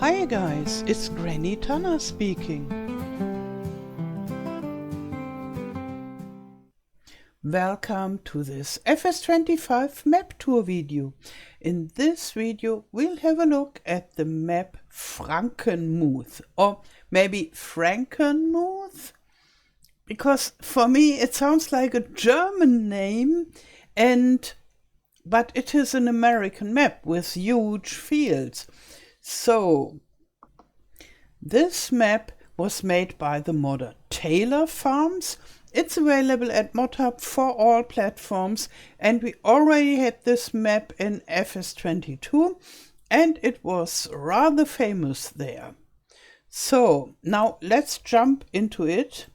Hi guys, it's Granny Tana speaking. Welcome to this FS25 map tour video. In this video we'll have a look at the map Frankenmuth, or maybe Frankenmuth, because for me it sounds like a German name, but it is an American map with huge fields. So this map was made by the modder TaylorFarms. It's available at Modhub for all platforms, and we already had this map in FS22 and it was rather famous there. So now let's jump into it.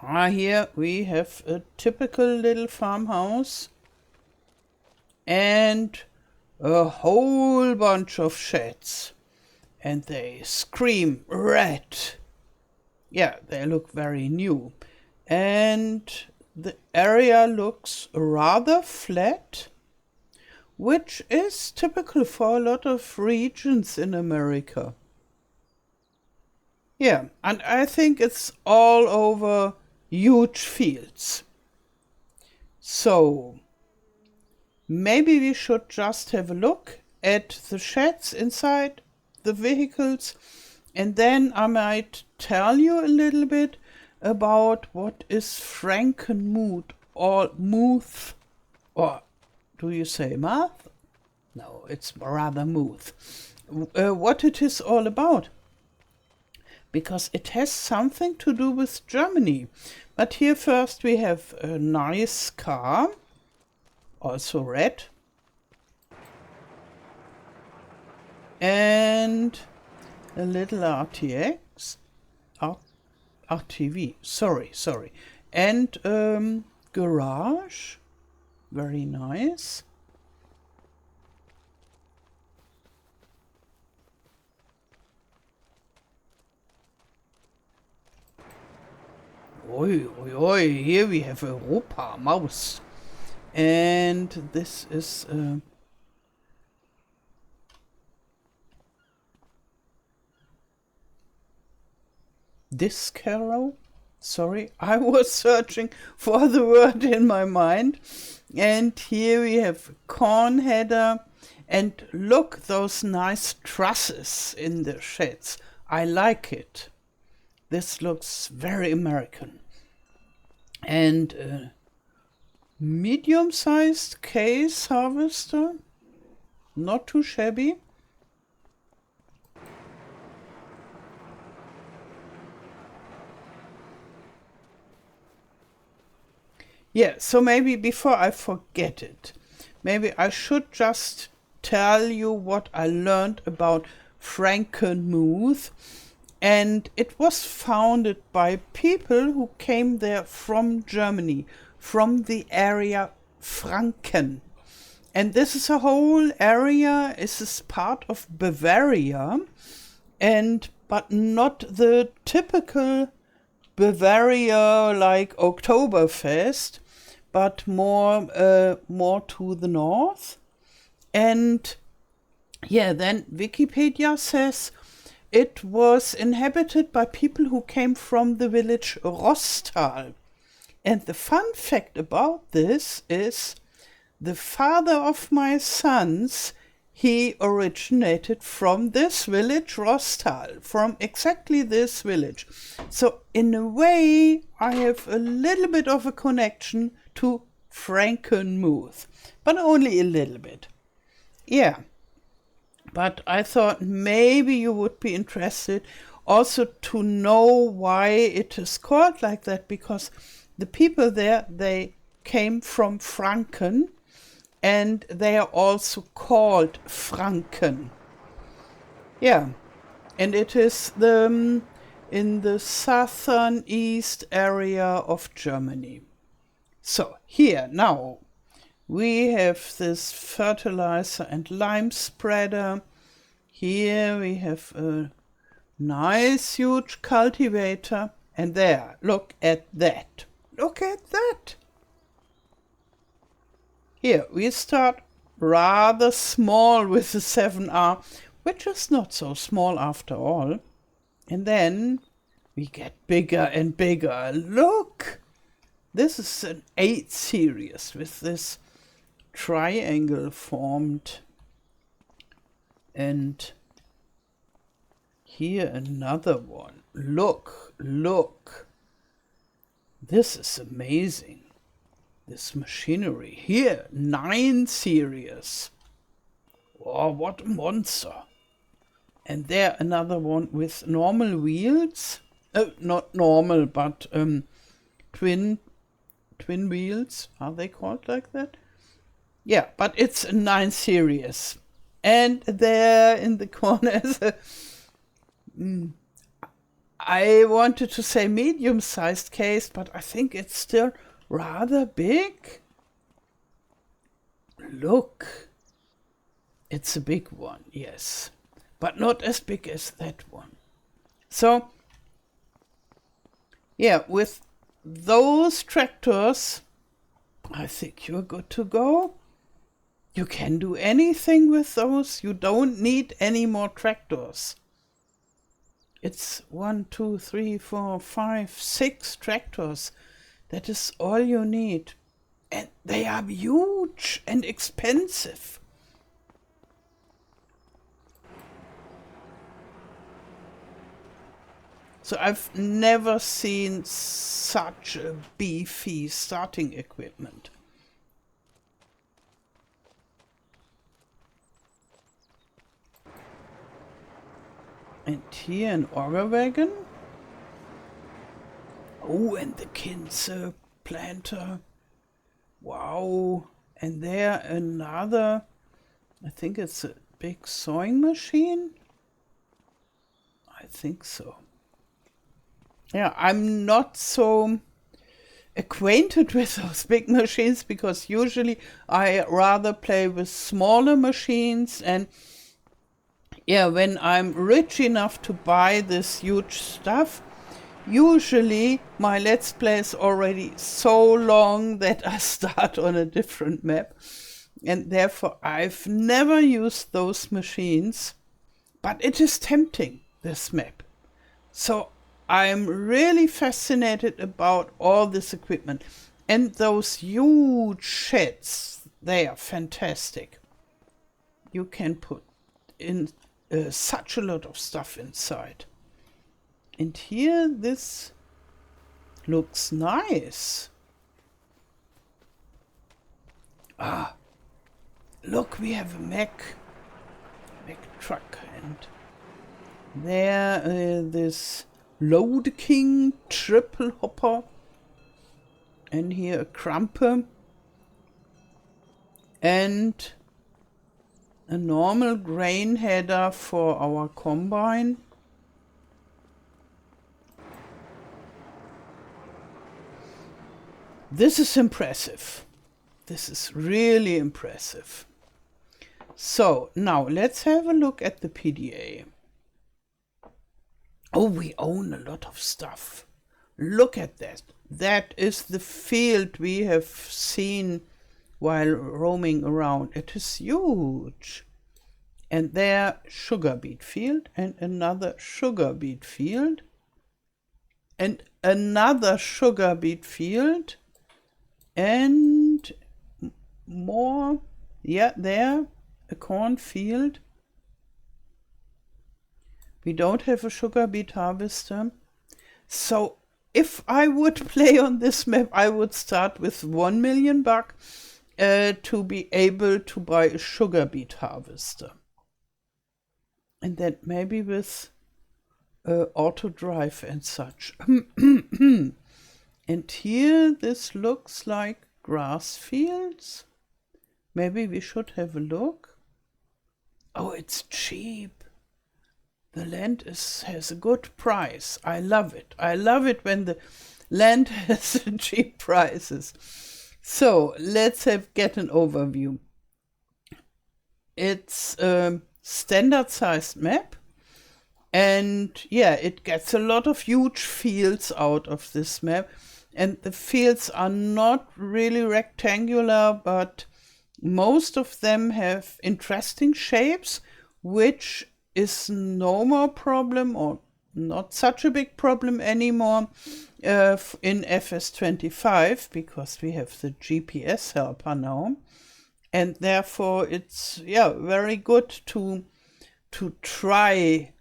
Here we have a typical little farmhouse and a whole bunch of sheds, and they scream red. Yeah, they look very new, and the area looks rather flat, which is typical for a lot of regions in America. Yeah, and I think it's all over huge fields. So maybe we should just have a look at the sheds inside the vehicles, and then I might tell you a little bit about what is Frankenmuth or Muth, or do you say Muth? No, it's rather Muth. What it is all about, because it has something to do with Germany. But here first we have a nice car, also red, and a little RTV, sorry, and garage, very nice. Oi, here we have Europa Maus. And this is Discaro. Sorry, I was searching for the word in my mind. And here we have corn header, and look, those nice trusses in the sheds. I like it. This looks very American. And medium-sized case harvester, not too shabby. Yeah, so maybe before I forget it, maybe I should just tell you what I learned about Frankenmuth. And it was founded by people who came there from Germany, from the area Franken. And this is a whole area, this is part of Bavaria, but not the typical Bavaria like Oktoberfest, but more to the north. And yeah, then Wikipedia says it was inhabited by people who came from the village Rostal. And the fun fact about this is the father of my sons, he originated from this village Rostal, from exactly this village. So in a way, I have a little bit of a connection to Frankenmuth, but only a little bit. Yeah. But I thought maybe you would be interested also to know why it is called like that, because the people there, they came from Franken, and they are also called Franken. Yeah, and it is in the southern east area of Germany. So here now we have this fertilizer and lime spreader. Here we have a nice huge cultivator. And there, look at that. Look at that. Here, we start rather small with the 7R, which is not so small after all. And then we get bigger and bigger. Look! This is an 8 series with this triangle formed. And here another one. Look, look. This is amazing. This machinery. Here, 9 series. Oh, what a monster. And there another one with normal wheels. Not normal, but twin wheels. Are they called like that? Yeah, but it's a 9 series. And there in the corner is a... I wanted to say medium-sized case, but I think it's still rather big. Look. It's a big one, yes. But not as big as that one. So, yeah, with those tractors, I think you're good to go. You can do anything with those. You don't need any more tractors. It's 1, 2, 3, 4, 5, 6 tractors. That is all you need. And they are huge and expensive. So I've never seen such a beefy starting equipment. And here an auger wagon. Oh, and the Kinze planter. Wow. And there another, I think it's a big sewing machine. I think so. Yeah, I'm not so acquainted with those big machines because usually I rather play with smaller machines, and yeah, when I'm rich enough to buy this huge stuff, usually my Let's Play is already so long that I start on a different map, and therefore I've never used those machines, but it is tempting, this map. So I'm really fascinated about all this equipment, and those huge sheds, they are fantastic. You can put in such a lot of stuff inside. And here this looks nice. Ah, look, we have a Mack truck, and there this Load King triple hopper, and here a Krampe, and a normal grain header for our combine. This is impressive. This is really impressive. So now let's have a look at the PDA. Oh, we own a lot of stuff. Look at that. That is the field we have seen while roaming around. It is huge. And there, sugar beet field, and another sugar beet field, and another sugar beet field, and more. Yeah, there, a cornfield. We don't have a sugar beet harvester. So if I would play on this map, I would start with 1 million buck to be able to buy a sugar beet harvester. And then maybe with auto drive and such. And here this looks like grass fields. Maybe we should have a look. Oh, it's cheap. The land has a good price. I love it. I love it when the land has cheap prices. So let's get an overview. It's a standard sized map. And yeah, it gets a lot of huge fields out of this map. And the fields are not really rectangular, but Most of them have interesting shapes, which is no more problem or not such a big problem anymore in FS25 because we have the GPS helper now. And therefore it's very good to try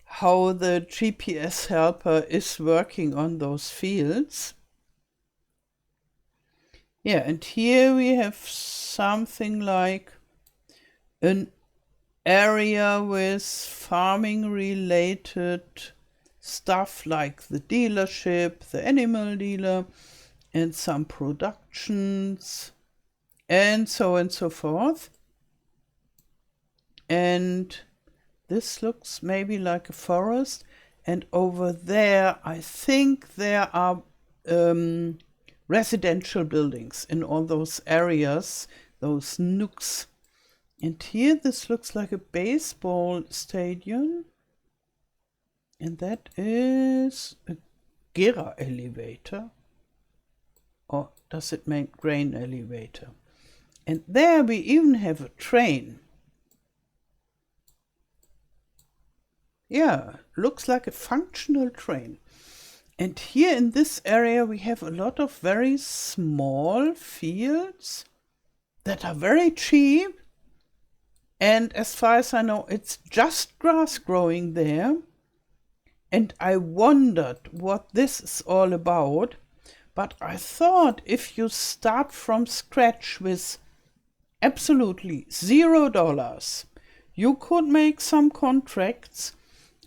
how the GPS helper is working on those fields. Yeah, and here we have something like an area with farming related stuff like the dealership, the animal dealer, and some productions, and so on and so forth. And this looks maybe like a forest. And over there, I think there are residential buildings in all those areas, those nooks. And here this looks like a baseball stadium. And that is a Gera elevator. Or does it make grain elevator? And there we even have a train. Yeah, looks like a functional train. And here in this area we have a lot of very small fields that are very cheap. And as far as I know, it's just grass growing there. And I wondered what this is all about. But I thought if you start from scratch with absolutely $0, you could make some contracts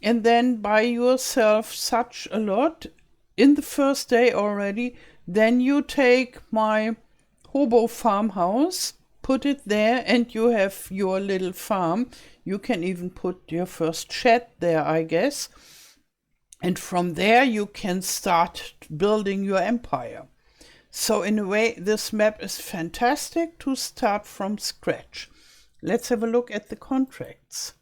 and then buy yourself such a lot in the first day already. Then you take my hobo farmhouse, put it there, and you have your little farm. You can even put your first shed there, I guess. And from there you can start building your empire. So in a way, this map is fantastic to start from scratch. Let's have a look at the contracts.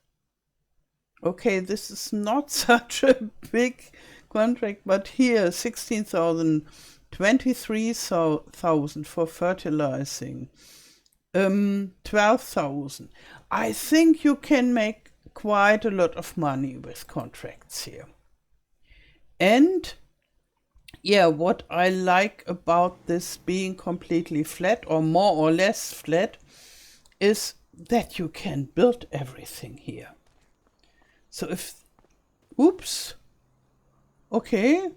Okay, this is not such a big contract, but here 16,000, 23,000 for fertilizing, 12,000. I think you can make quite a lot of money with contracts here. And yeah, what I like about this being completely flat or more or less flat is that you can build everything here. So if, oops, okay,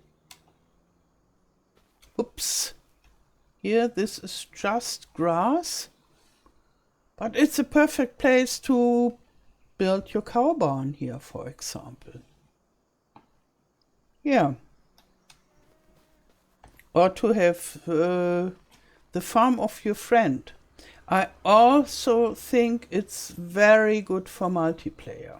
oops, here this is just grass, but it's a perfect place to build your cow barn here, for example. Yeah. Or to have the farm of your friend. I also think it's very good for multiplayer.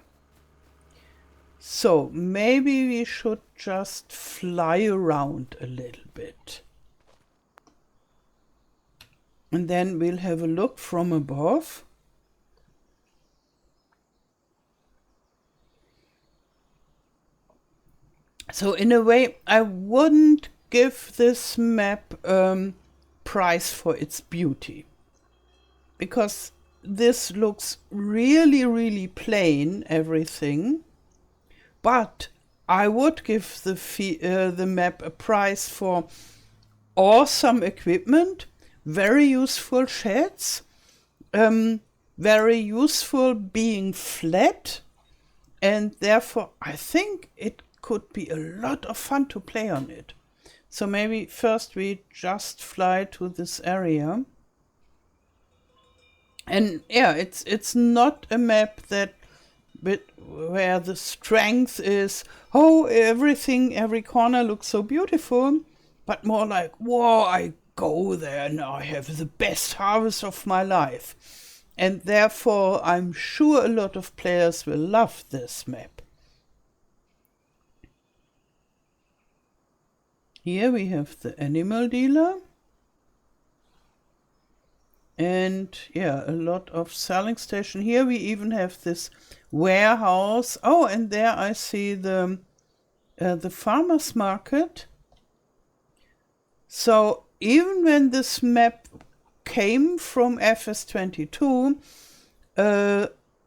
So maybe we should just fly around a little bit. And then we'll have a look from above. So in a way, I wouldn't give this map price for its beauty, because this looks really, really plain, everything. But I would give the map a price for awesome equipment, very useful sheds, very useful being flat, and therefore I think it could be a lot of fun to play on it. So maybe first we just fly to this area. And yeah, it's not a map that where the strength is, oh, everything, every corner looks so beautiful, but more like, whoa, I go there now, I have the best harvest of my life. And therefore, I'm sure a lot of players will love this map. Here we have the animal dealer. And yeah, a lot of selling station. Here we even have this warehouse. Oh, and there I see the farmer's market. So even when this map came from FS22,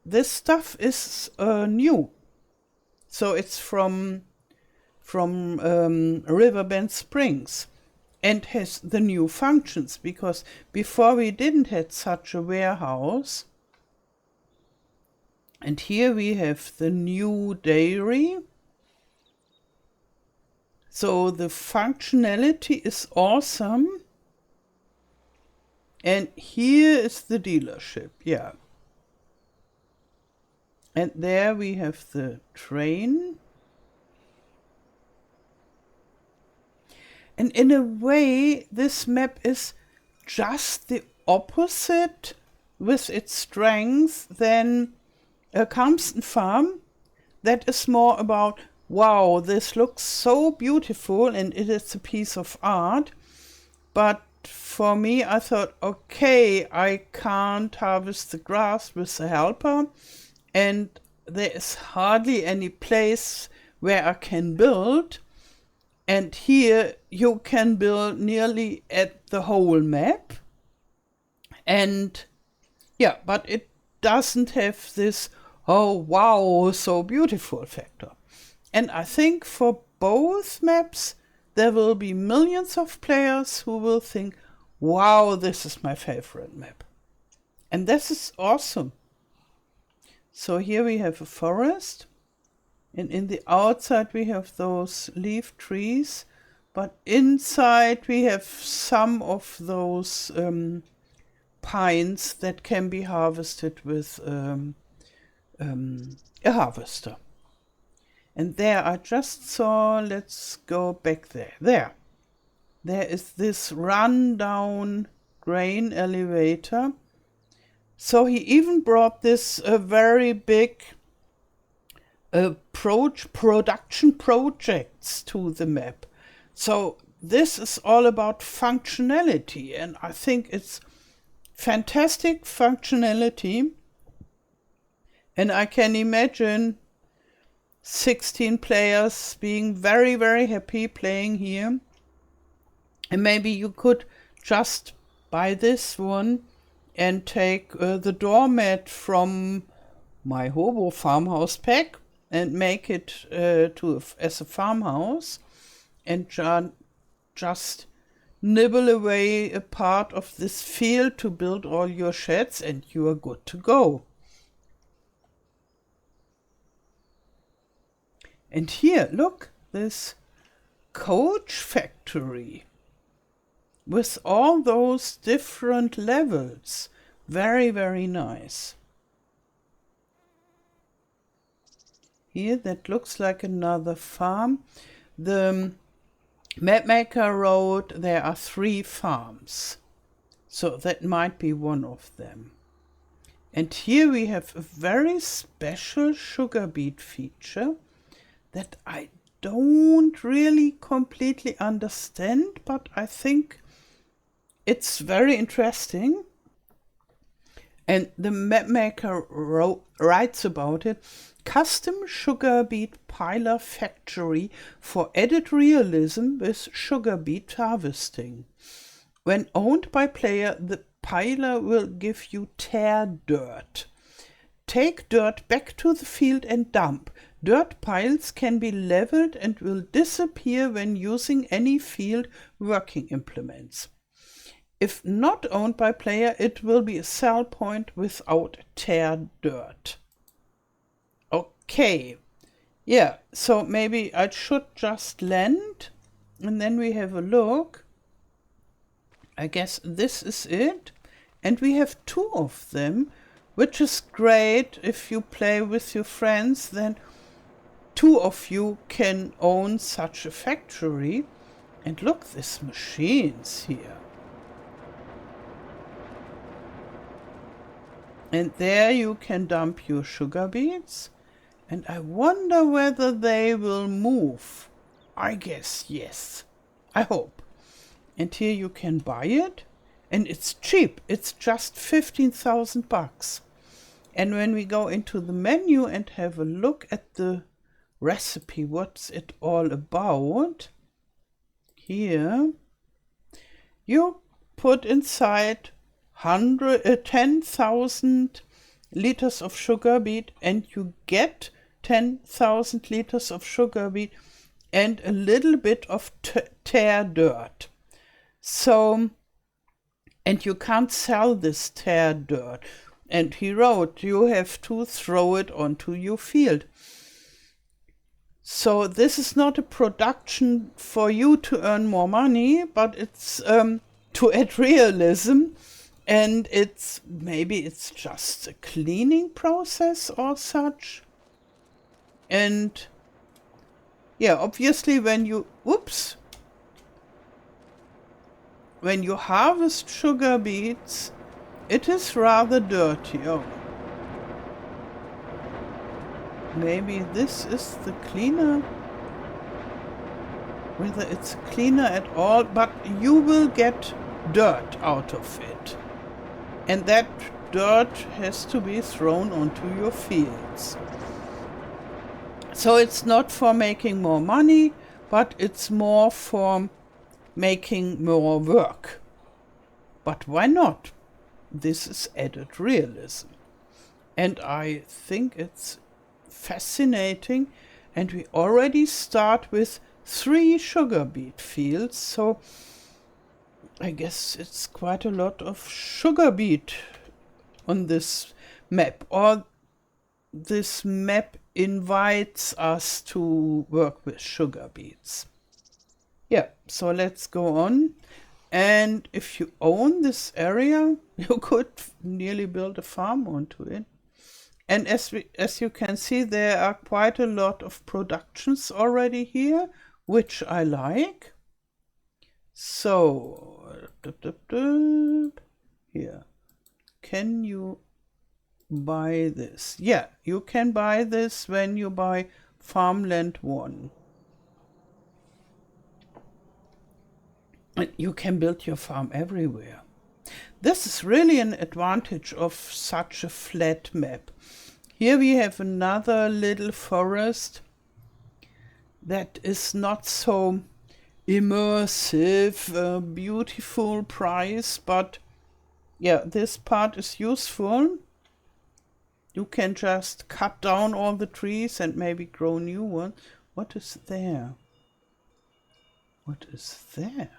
this stuff is new. So it's from Riverbend Springs and has the new functions, because before we didn't have such a warehouse. And here we have the new dairy. So the functionality is awesome. And here is the dealership, yeah. And there we have the train. And in a way, this map is just the opposite with its strengths than a Calmston Farm. That is more about, wow, this looks so beautiful and it is a piece of art. But for me, I thought, okay, I can't harvest the grass with a helper, and there is hardly any place where I can build. And here you can build nearly at the whole map. And yeah, but it doesn't have this, oh wow, so beautiful factor. And I think for both maps, there will be millions of players who will think, wow, this is my favorite map. And this is awesome. So here we have a forest. And in the outside we have those leaf trees. But inside we have some of those pines that can be harvested with a harvester. And there I just saw, let's go back there. There is this run-down grain elevator. So he even brought this very big production projects to the map. So this is all about functionality, and I think it's fantastic functionality. And I can imagine 16 players being very, very happy playing here. And maybe you could just buy this one and take the doormat from my Hobo farmhouse pack and make it as a farmhouse, and just nibble away a part of this field to build all your sheds, and you are good to go. And here, look, this coach factory with all those different levels. Very, very nice. Here, that looks like another farm. The mapmaker wrote there are 3 farms. So that might be one of them. And here we have a very special sugar beet feature that I don't really completely understand, but I think it's very interesting. And the mapmaker writes about it: custom sugar beet piler factory for added realism with sugar beet harvesting. When owned by player, the piler will give you tear dirt. Take dirt back to the field and dump. Dirt piles can be leveled and will disappear when using any field working implements. If not owned by player, it will be a sell point without tear dirt. Okay, yeah, so maybe I should just land, and then we have a look. I guess this is it. And we have 2 of them, which is great. If you play with your friends, then 2 of you can own such a factory. And look, these machines here. And there you can dump your sugar beets. And I wonder whether they will move. I guess yes. I hope. And here you can buy it. And it's cheap. It's just 15,000 bucks. And when we go into the menu and have a look at the recipe, what's it all about? Here, you put inside 10,000 liters of sugar beet, and you get 10,000 liters of sugar beet and a little bit of tear dirt. So, and you can't sell this tear dirt. And he wrote, you have to throw it onto your field. So this is not a production for you to earn more money, but it's to add realism. And maybe it's just a cleaning process or such. And yeah, obviously when you harvest sugar beets, it is rather dirty. Oh. Maybe this is the cleaner. Whether it's cleaner at all, but you will get dirt out of it. And that dirt has to be thrown onto your fields. So it's not for making more money, but it's more for making more work. But why not? This is added realism. And I think it's fascinating. And we already start with 3 sugar beet fields. So I guess it's quite a lot of sugar beet on this map. Or this map invites us to work with sugar beets. Yeah, so let's go on. And if you own this area, you could nearly build a farm onto it. And as you can see, there are quite a lot of productions already here, which I like. So, here, can you buy this? Yeah, you can buy this when you buy Farmland 1. And you can build your farm everywhere. This is really an advantage of such a flat map. Here we have another little forest that is not so immersive, beautiful price, but yeah, this part is useful. You can just cut down all the trees and maybe grow new ones. What is there? What is there?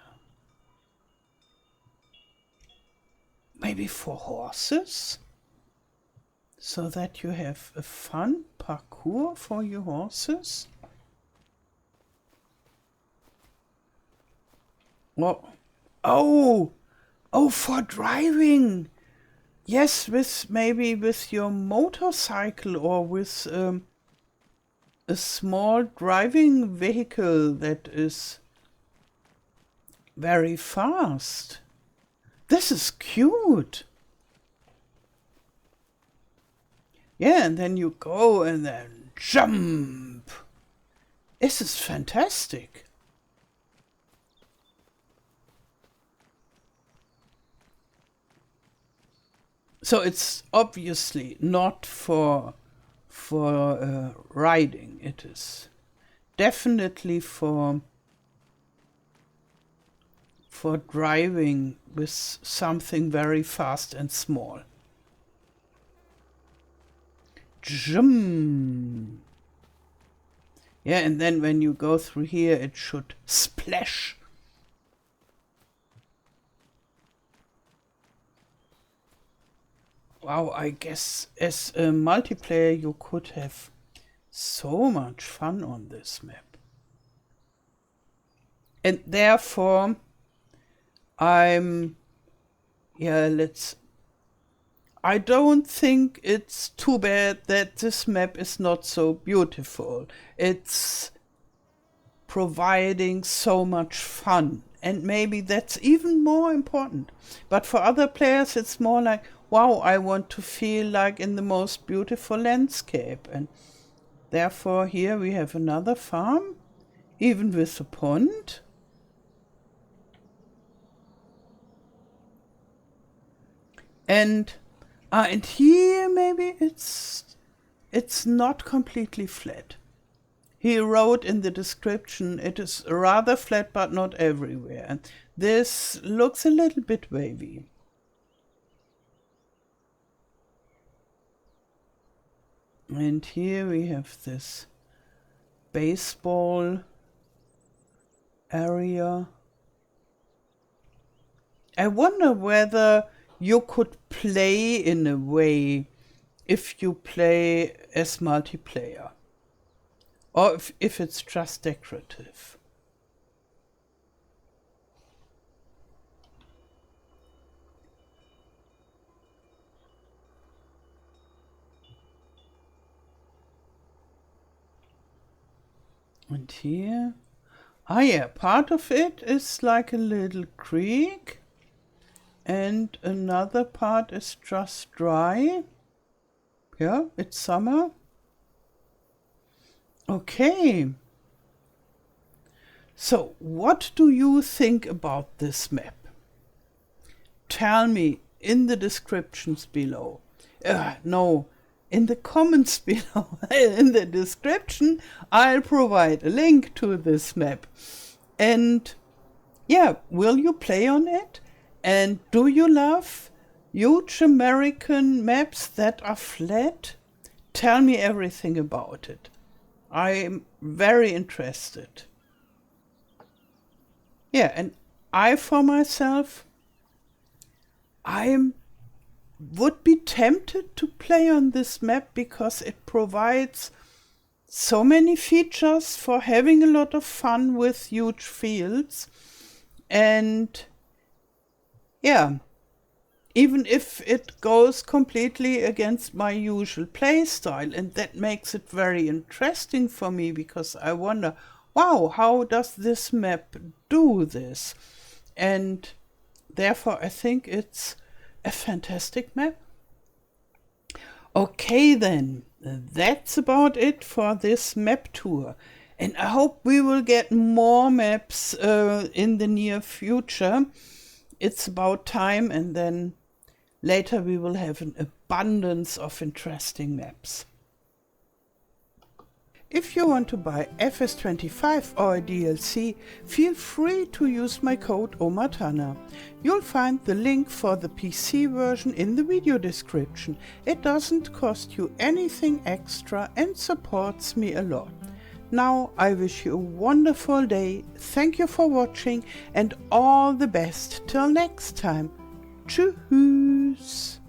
Maybe for horses? So that you have a fun parkour for your horses? Oh, for driving. Yes, maybe with your motorcycle or with a small driving vehicle that is very fast. This is cute. Yeah, and then you go and then jump. This is fantastic. So it's obviously not for riding. It is definitely for driving with something very fast and small. Jum. Yeah, and then when you go through here, it should splash. Wow, I guess as a multiplayer you could have so much fun on this map. And therefore, I don't think it's too bad that this map is not so beautiful. It's providing so much fun. And maybe that's even more important. But for other players, it's more like, wow, I want to feel like in the most beautiful landscape. And therefore, here we have another farm, even with a pond. And here maybe it's not completely flat. He wrote in the description, it is rather flat, but not everywhere. And this looks a little bit wavy. And here we have this baseball area. I wonder whether you could play in a way if you play as multiplayer, or if it's just decorative. And here, yeah, part of it is like a little creek, and another part is just dry. Yeah, it's summer. Okay. So, what do you think about this map? Tell me in the descriptions below. No, in the comments below. In the description, I'll provide a link to this map. And yeah, will you play on it? And do you love huge American maps that are flat? Tell me everything about it. I'm very interested. Yeah, and I for myself, I would be tempted to play on this map because it provides so many features for having a lot of fun with huge fields. And yeah, even if it goes completely against my usual play style, and that makes it very interesting for me because I wonder, wow, how does this map do this? And therefore I think it's a fantastic map. Okay then, that's about it for this map tour. And I hope we will get more maps in the near future. It's about time, and then later we will have an abundance of interesting maps. If you want to buy FS25 or a DLC, feel free to use my code OMATANA. You'll find the link for the PC version in the video description. It doesn't cost you anything extra and supports me a lot. Now I wish you a wonderful day, thank you for watching, and all the best till next time. Tschüss!